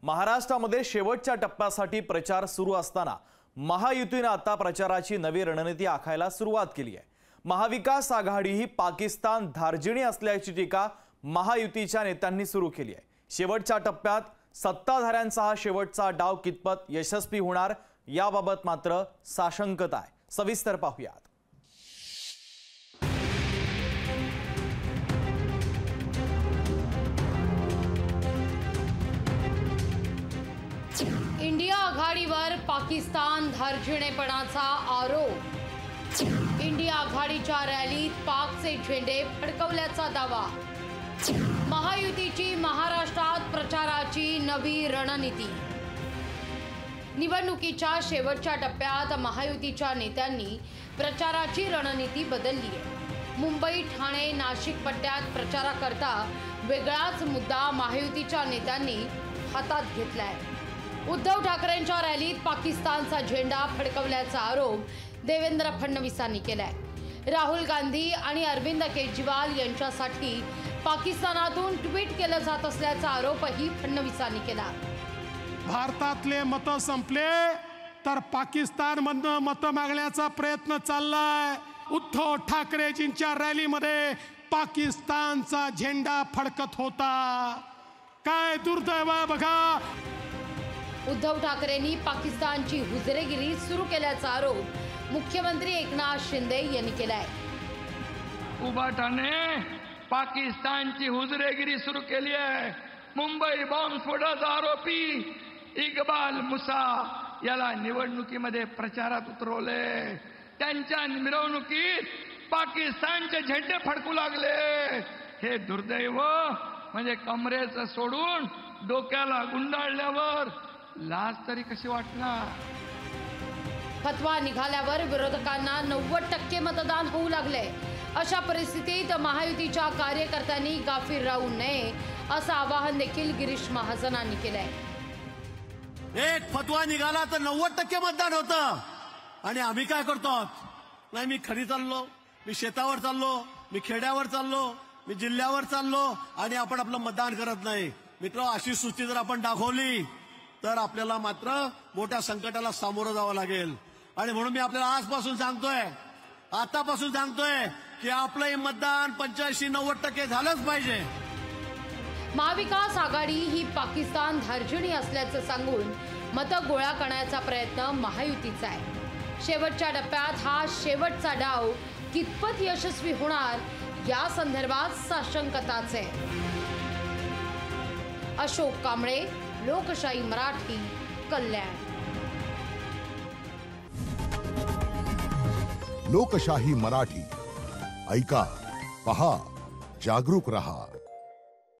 महाराष्ट्रामध्ये शेवटच्या टप्प्यासाठी प्रचार सुरू असताना महायुतीने आता प्रचाराची नवी रणनीती आखायला सुरुवात केली आहे। महाविकास आघाडी ही पाकिस्तान धार्जिणी असल्याची टीका महायुतीच्या नेत्यांनी सुरू केली आहे। शेवटच्या टप्प्यात सत्ताधाऱ्यांचा हा शेवटचा डाव कितपत यशस्वी होणार याबाबत मात्र साशंकता आहे। सविस्तर पाहूयात। इंडिया आघाडीवर पाकिस्तान धार्जिणेपणाचा आरोप। इंडिया आघाडीच्या रॅलीत पाकचे झेंडे फडकवल्याचा दावा। महायुतीची महाराष्ट्रात प्रचाराची नवी रणनीती। निवडणुकीच्या शेवटच्या टप्प्यात महायुतीच्या नेत्यांनी प्रचाराची रणनीती बदलली आहे। मुंबई, ठाणे, नाशिक पट्ट्यात प्रचाराकरता वेगळाच मुद्दा महायुतीच्या नेत्यांनी हातात घेतलाय। उद्धव ठाकरेंच्या रॅलीत पाकिस्तानचा झेंडा फडकवल्याचा आरोप देवेंद्र फडणवीसांनी केलाय। राहुल गांधी आणि अरविंद केजरीवाल यांच्यासाठी पाकिस्तानातून ट्विट केलं जात असल्याचा आरोपही फडणवीसांनी केला। भारतातले मत संपले तर पाकिस्तानमधनं मत मागण्याचा प्रयत्न चाललाय। उद्धव ठाकरेजींच्या रॅलीमध्ये पाकिस्तानचा झेंडा फडकत होता। काय दुर्दैव आहे बघा। उद्धव ठाकरेंनी पाकिस्तानची हुजरेगिरी सुरू केल्याचा आरोप मुख्यमंत्री एकनाथ शिंदे यांनी केलाय। उबाटाने पाकिस्तानची हुजरेगिरी सुरू केली आहे। मुंबई बॉम्बस्फोटाचा आरोपी इक्बाल मुसा याला निवडणुकीमध्ये प्रचारात उतरवले। त्यांच्या मिरवणुकीत पाकिस्तानचे झेंडे फडकू लागले। हे दुर्दैव म्हणजे कमरेचं सोडून डोक्याला गुंडाळल्यावर लाज तरी कशी वाटणार। फतवा निघाल्यावर विरोधकांना 90% मतदान होऊ लागले। अशा परिस्थितीत महायुतीच्या कार्यकर्त्यांनी गाफील राहू नये असं आवाहन देखील गिरीश महाजनांनी केलंय। एक फतवा निघाला तर 90% मतदान होतं आणि आम्ही काय करतो? नाही, मी खरी चाललो, मी शेतावर चाललो, मी खेड्यावर चाललो, मी जिल्ह्यावर चाललो आणि आपण आपलं मतदान करत नाही। मित्र, अशी सूची जर आपण दाखवली तर आपल्याला मात्र मोठ्या संकटाला सामोरं जावं लागेल। आणि म्हणून मी आपल्याला आजपासून सांगतोय, आतापासून सांगतोय की आपलं मतदान 85-90% झालंच पाहिजे। महाविकास आघाडी ही पाकिस्तान धार्जिणी असल्याचं सांगून मतं गोळा करण्याचा प्रयत्न महायुतीचा आहे। शेवटच्या टप्प्यात हा शेवटचा डाव कितपत यशस्वी होणार या संदर्भात साशंकताच आहे। अशोक कांबळे, लोकशाही मराठी, कल्याण। लोकशाही मराठी ऐका, पहा, जागरूक रहा।